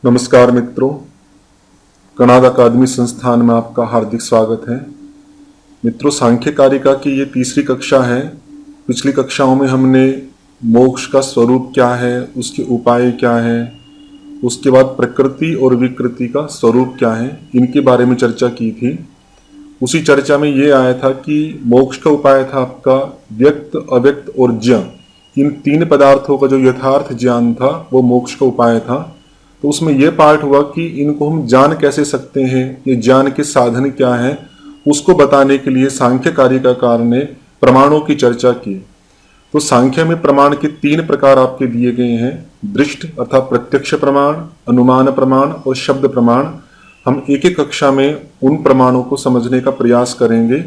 नमस्कार मित्रों, कणाद अकादमी संस्थान में आपका हार्दिक स्वागत है। मित्रों, सांख्य कारिका की ये तीसरी कक्षा है। पिछली कक्षाओं में हमने मोक्ष का स्वरूप क्या है, उसके उपाय क्या है, उसके बाद प्रकृति और विकृति का स्वरूप क्या है, इनके बारे में चर्चा की थी। उसी चर्चा में ये आया था कि मोक्ष का उपाय था आपका व्यक्त, अव्यक्त और ज्ञ, इन तीन पदार्थों का जो यथार्थ ज्ञान था वो मोक्ष का उपाय था। तो उसमें यह पार्ट हुआ कि इनको हम जान कैसे सकते हैं, ये ज्ञान के साधन क्या हैं, उसको बताने के लिए सांख्य कारिकाकार ने प्रमाणों की चर्चा की। तो सांख्य में प्रमाण के तीन प्रकार आपके दिए गए हैं, दृष्ट अर्थात प्रत्यक्ष प्रमाण, अनुमान प्रमाण और शब्द प्रमाण। हम एक एक कक्षा में उन प्रमाणों को समझने का प्रयास करेंगे।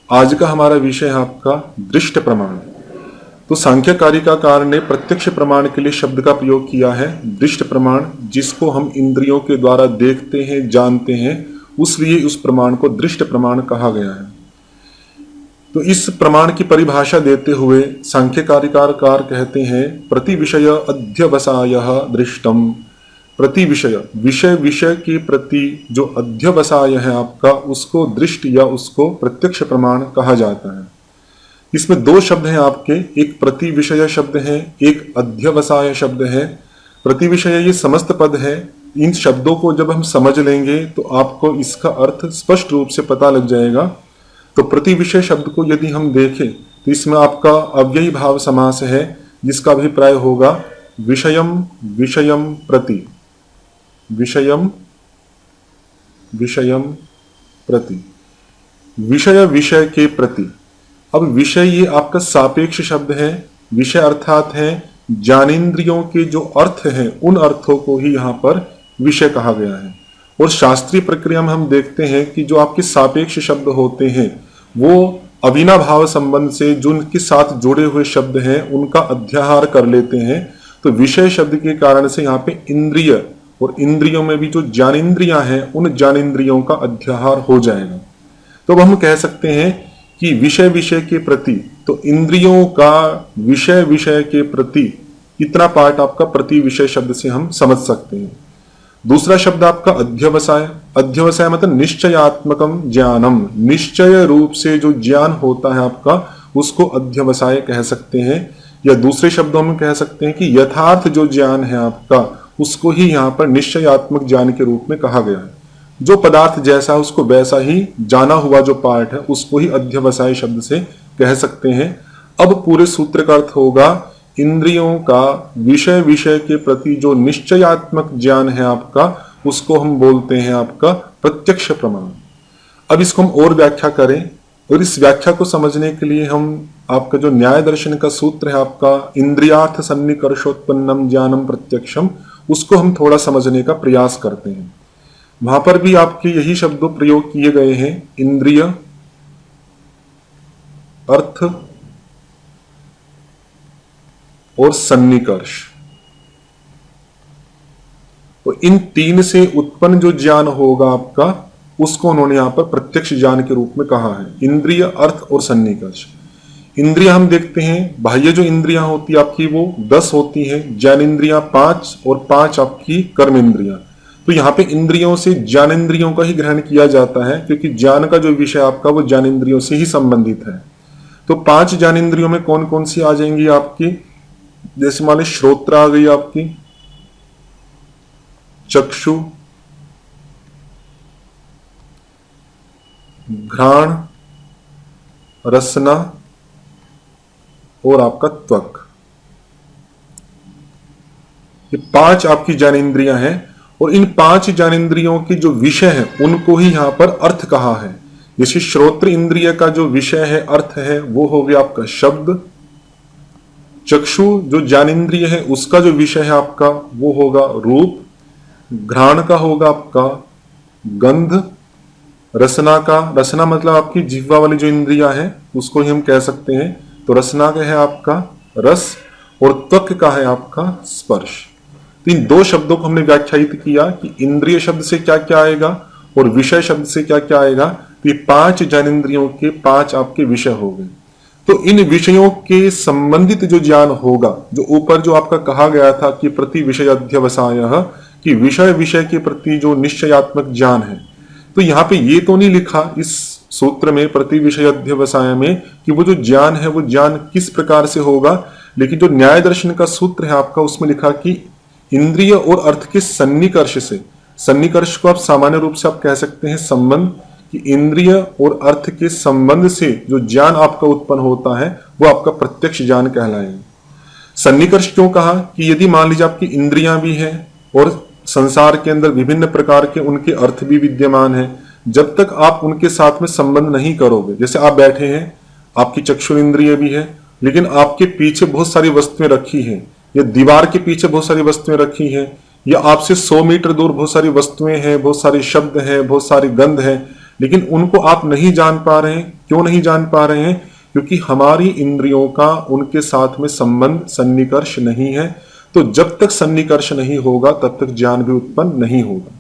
आज का हमारा विषय है आपका दृष्ट प्रमाण। तो सांख्य कारिकाकार ने प्रत्यक्ष प्रमाण के लिए शब्द का प्रयोग किया है दृष्ट प्रमाण, जिसको हम इंद्रियों के द्वारा देखते हैं, जानते हैं, उसलिए उस प्रमाण को दृष्ट प्रमाण कहा गया है। तो इस प्रमाण की परिभाषा देते हुए सांख्य कारिकाकार कहते हैं प्रति विषय अध्यवसायः दृष्टम। प्रति विषय, विषय के प्रति जो अध्यवसाय है आपका, उसको दृष्ट या उसको प्रत्यक्ष प्रमाण कहा जाता है। इसमें दो शब्द हैं आपके, एक प्रति विषय शब्द है, एक अध्यवसाय शब्द है। प्रति विषय ये समस्त पद है। इन शब्दों को जब हम समझ लेंगे तो आपको इसका अर्थ स्पष्ट रूप से पता लग जाएगा। तो प्रति विषय शब्द को यदि हम देखें तो इसमें आपका अव्ययी भाव समास है, जिसका अभिप्राय होगा विषयम विषयम प्रति, विषयम विषयम प्रति, विषय विषय के प्रति। अब विषय ये आपका सापेक्ष शब्द है। विषय अर्थात है ज्ञानेंद्रियों के जो अर्थ हैं, उन अर्थों को ही यहाँ पर विषय कहा गया है। और शास्त्रीय प्रक्रिया में हम देखते हैं कि जो आपके सापेक्ष शब्द होते हैं वो अविनाभाव संबंध से जो उनके साथ जुड़े हुए शब्द हैं उनका अध्याहार कर लेते हैं। तो विषय शब्द के कारण से यहाँ पे इंद्रिय और इंद्रियों में भी जो ज्ञानेंद्रियां हैं उन ज्ञानेंद्रियों का अध्याहार हो जाएगा। तो अब हम कह सकते हैं कि विषय विषय के प्रति, तो इंद्रियों का विषय विषय के प्रति, इतना पार्ट आपका प्रति विषय शब्द से हम समझ सकते हैं। दूसरा शब्द आपका अध्यवसाय। अध्यवसाय मतलब निश्चयात्मकम ज्ञानम, निश्चय रूप से जो ज्ञान होता है आपका उसको अध्यवसाय कह सकते हैं। या दूसरे शब्दों में कह सकते हैं कि यथार्थ जो ज्ञान है आपका उसको ही यहाँ पर निश्चयात्मक ज्ञान के रूप में कहा गया है। जो पदार्थ जैसा है उसको वैसा ही जाना हुआ जो पार्ट है उसको ही अध्यवसाय शब्द से कह सकते हैं। अब पूरे सूत्र का अर्थ होगा इंद्रियों का विषय विषय के प्रति जो निश्चयात्मक ज्ञान है आपका, उसको हम बोलते हैं आपका प्रत्यक्ष प्रमाण। अब इसको हम और व्याख्या करें, और इस व्याख्या को समझने के लिए हम आपका जो न्याय दर्शन का सूत्र है आपका इंद्रियार्थ सन्निकर्षोत्पन्नम ज्ञानम प्रत्यक्षम, उसको हम थोड़ा समझने का प्रयास करते हैं। वहां पर भी आपके यही शब्दों प्रयोग किए गए हैं, इंद्रिय, अर्थ और सन्निकर्ष। तो इन तीन से उत्पन्न जो ज्ञान होगा आपका उसको उन्होंने यहां पर प्रत्यक्ष ज्ञान के रूप में कहा है, इंद्रिय, अर्थ और सन्निकर्ष। इंद्रिय हम देखते हैं, बाह्य जो इंद्रियां होती है आपकी वो 10 होती हैं, ज्ञानेंद्रियां 5 और 5 आपकी कर्म इंद्रियां। तो यहाँ पे इंद्रियों से ज्ञानेंद्रियों का ही ग्रहण किया जाता है, क्योंकि ज्ञान का जो विषय आपका वो ज्ञानेंद्रियों से ही संबंधित है। तो 5 ज्ञानेंद्रियों में कौन कौन सी आ जाएंगी आपकी, जैसे मान ली श्रोत्र आ गई आपकी, चक्षु, घ्राण, रसना और आपका त्वक। ये 5 आपकी ज्ञानेंद्रियां हैं। और इन 5 ज्ञानेंद्रियों के जो विषय है उनको ही यहां पर अर्थ कहा है। जैसे श्रोत्र इंद्रिय का जो विषय है, अर्थ है, वो हो गया आपका शब्द। चक्षु जो ज्ञानेंद्रिय है उसका जो विषय है आपका वो होगा रूप। घ्राण का होगा आपका गंध। रसना का, रसना मतलब आपकी जिह्वा वाली जो इंद्रिया है उसको ही हम कह सकते हैं, तो रसना का है आपका रस। और त्वक का है आपका स्पर्श। तो इन दो शब्दों को हमने व्याख्यायित किया कि इंद्रिय शब्द से क्या क्या आएगा और विषय शब्द से क्या क्या आएगा। तो ये 5 ज्ञानेंद्रियों के 5 आपके विषय हो गए। तो इन विषयों के संबंधित जो ज्ञान होगा, जो ऊपर जो आपका कहा गया था कि प्रति विषय अध्यवसायः, कि विषय विषय के प्रति जो निश्चयात्मक ज्ञान है। तो यहाँ पे ये तो नहीं लिखा इस सूत्र में प्रति विषय अध्यवसाय में कि वो जो ज्ञान है वो ज्ञान किस प्रकार से होगा, लेकिन जो न्याय दर्शन का सूत्र है आपका उसमें लिखा कि इंद्रिय और अर्थ के सन्निकर्ष से, सन्निकर्ष को आप सामान्य रूप से आप कह सकते हैं संबंध, कि इंद्रिय और अर्थ के संबंध से जो ज्ञान आपका उत्पन्न होता है वो आपका प्रत्यक्ष ज्ञान कहलाएगा। सन्निकर्ष क्यों कहा कि यदि मान लीजिए आपकी इंद्रियां भी हैं और संसार के अंदर विभिन्न प्रकार के उनके अर्थ भी विद्यमान है, जब तक आप उनके साथ में संबंध नहीं करोगे, जैसे आप बैठे हैं, आपकी चक्षु इंद्रिय भी है, लेकिन आपके पीछे बहुत सारी वस्तुएं रखी हैं, या दीवार के पीछे बहुत सारी वस्तुएं रखी हैं, या आपसे 100 मीटर दूर बहुत सारी वस्तुएं हैं, बहुत सारे शब्द हैं, बहुत सारी गंध है, लेकिन उनको आप नहीं जान पा रहे हैं। क्यों नहीं जान पा रहे हैं? क्योंकि हमारी इंद्रियों का उनके साथ में संबंध, सन्निकर्ष नहीं है। तो जब तक सन्निकर्ष नहीं होगा तब तक ज्ञान भी उत्पन्न नहीं होगा।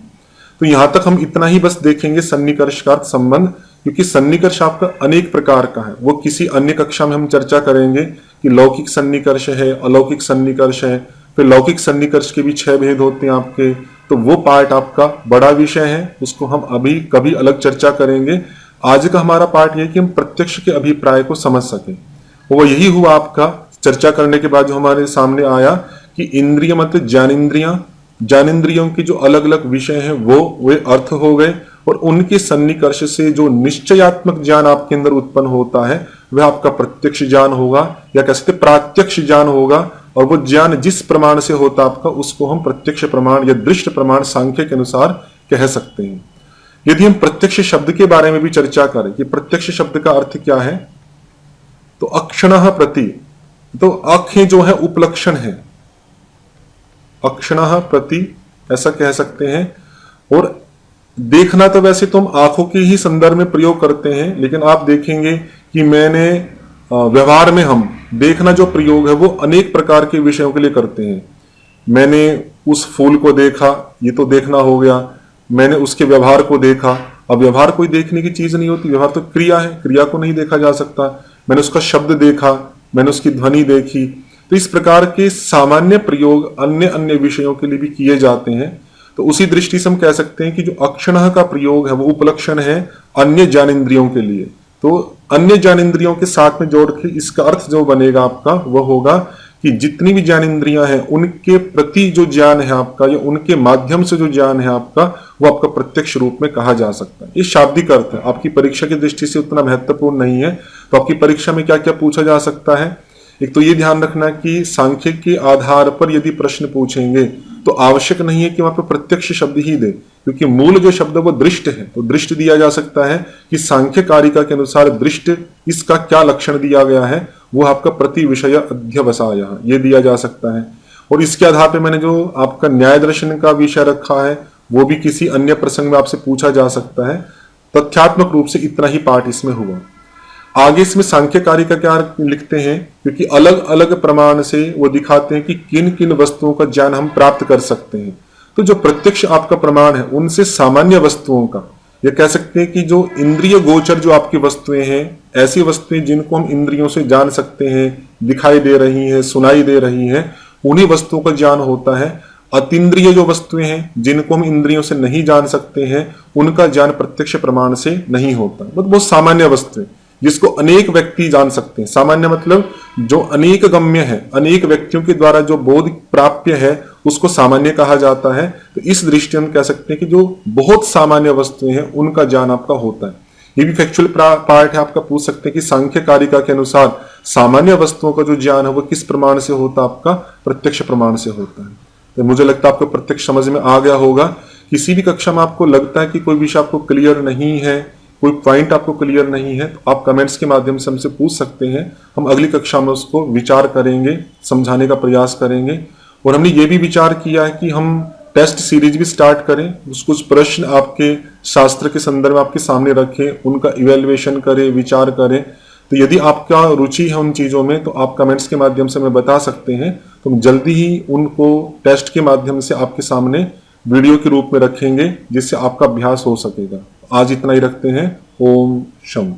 तो यहां तक हम इतना ही बस देखेंगे सन्निकर्ष का संबंध, क्योंकि सन्निकर्ष आपका अनेक प्रकार का है। वो किसी अन्य कक्षा में हम चर्चा करेंगे कि लौकिक सन्निकर्ष है, अलौकिक सन्निकर्ष है, फिर लौकिक सन्निकर्ष के भी 6 भेद होते हैं आपके। तो वो पार्ट आपका बड़ा विषय है, उसको हम अभी कभी अलग चर्चा करेंगे। आज का हमारा पार्ट यह कि हम प्रत्यक्ष के अभिप्राय को समझ सकें। वो यही हुआ आपका चर्चा करने के बाद जो हमारे सामने आया कि इंद्रिय मतलब ज्ञानेंद्रियां, ज्ञानेंद्रियों के जो अलग अलग विषय हैं वे अर्थ हो गए, और उनके सन्निकर्ष से जो निश्चयात्मक ज्ञान आपके अंदर उत्पन्न होता है वह आपका प्रत्यक्ष ज्ञान होगा, या कह सकते प्रात्यक्ष ज्ञान होगा। और वो ज्ञान जिस प्रमाण से होता आपका उसको हम प्रत्यक्ष प्रमाण या दृष्ट प्रमाण सांख्य के अनुसार कह सकते हैं। यदि हम प्रत्यक्ष शब्द के बारे में भी चर्चा करें कि प्रत्यक्ष शब्द का अर्थ क्या है, तो अक्षणः प्रति, तो आंखें जो है उपलक्षण है, अक्षणः प्रति ऐसा कह सकते हैं। और देखना तो वैसे तो हम आंखों के ही संदर्भ में प्रयोग करते हैं, लेकिन आप देखेंगे कि मैंने व्यवहार में हम देखना जो प्रयोग है वो अनेक प्रकार के विषयों के लिए करते हैं। मैंने उस फूल को देखा, ये तो देखना हो गया। मैंने उसके व्यवहार को देखा, अब व्यवहार कोई देखने की चीज नहीं होती, व्यवहार तो क्रिया है, क्रिया को नहीं देखा जा सकता। मैंने उसका शब्द देखा, मैंने उसकी ध्वनि देखी। तो इस प्रकार के सामान्य प्रयोग अन्य अन्य विषयों के लिए भी किए जाते हैं। तो उसी दृष्टि से हम कह सकते हैं कि जो अक्षणः का प्रयोग है वो उपलक्षण है अन्य ज्ञानेंद्रियों के लिए। तो अन्य ज्ञानेंद्रियों के साथ में जोड़ के इसका अर्थ जो बनेगा आपका वह होगा कि जितनी भी ज्ञानेंद्रियां हैं उनके प्रति जो ज्ञान है आपका, या उनके माध्यम से जो ज्ञान है आपका, वो आपका प्रत्यक्ष रूप में कहा जा सकता है। ये शाब्दिक अर्थ है, आपकी परीक्षा की दृष्टि से उतना महत्वपूर्ण नहीं है। तो आपकी परीक्षा में क्या क्या पूछा जा सकता है? एक तो ये ध्यान रखना कि सांख्य के आधार पर यदि प्रश्न पूछेंगे तो आवश्यक नहीं है कि वहां पर प्रत्यक्ष शब्द ही दे, क्योंकि मूल जो शब्द वो दृष्ट है। तो दृष्ट दिया जा सकता है कि सांख्य कारिका के अनुसार दृष्ट इसका क्या लक्षण दिया गया है, वो आपका प्रति विषय अध्यवसाय ये दिया जा सकता है। और इसके आधार पर मैंने जो आपका न्याय दर्शन का विषय रखा है वो भी किसी अन्य प्रसंग में आपसे पूछा जा सकता है। तथ्यात्मक रूप से इतना ही पाठ इसमें हुआ। आगे इसमें सांख्य कारिका क्या लिखते हैं, क्योंकि अलग अलग प्रमाण से वो दिखाते हैं कि किन किन वस्तुओं का ज्ञान हम प्राप्त कर सकते हैं। तो जो प्रत्यक्ष आपका प्रमाण है उनसे सामान्य वस्तुओं का, या कह सकते हैं कि जो इंद्रिय गोचर जो आपकी वस्तुएं हैं, ऐसी वस्तुएं जिनको हम इंद्रियों से जान सकते हैं, दिखाई दे रही हैं, सुनाई दे रही हैं, उन्हीं वस्तुओं का ज्ञान होता है। अतीन्द्रिय जो वस्तुएं हैं जिनको हम इंद्रियों से नहीं जान सकते हैं, उनका ज्ञान प्रत्यक्ष प्रमाण से नहीं होता। बहुत सामान्य वस्तुएं जिसको अनेक व्यक्ति जान सकते हैं। सामान्य मतलब जो अनेक गम्य है, अनेक व्यक्तियों के द्वारा जो बोध प्राप्य है उसको सामान्य कहा जाता है। तो इस दृष्टि हम कह सकते हैं कि जो बहुत सामान्य वस्तुएं हैं उनका ज्ञान आपका होता है। ये भी फैक्चुअल पार्ट है आपका, पूछ सकते हैं कि सांख्य कारिका के अनुसार सामान्य वस्तुओं का जो ज्ञान है वो किस प्रमाण से होता है? आपका प्रत्यक्ष प्रमाण से होता है। तो मुझे लगता है आपको प्रत्यक्ष समझ में आ गया होगा। किसी भी कक्षा में आपको लगता है कि कोई विषय आपको क्लियर नहीं है, कोई पॉइंट आपको क्लियर नहीं है, तो आप कमेंट्स के माध्यम से हमसे पूछ सकते हैं। हम अगली कक्षा में उसको विचार करेंगे, समझाने का प्रयास करेंगे। और हमने ये भी विचार किया है कि हम टेस्ट सीरीज भी स्टार्ट करें, कुछ प्रश्न आपके शास्त्र के संदर्भ में आपके सामने रखें, उनका इवेल्युएशन करें, विचार करें। तो यदि आपका रुचि है उन चीज़ों में तो आप कमेंट्स के माध्यम से हमें बता सकते हैं। तो हम जल्दी ही उनको टेस्ट के माध्यम से आपके सामने वीडियो के रूप में रखेंगे, जिससे आपका अभ्यास हो सकेगा। आज इतना ही रखते हैं। ओम शम।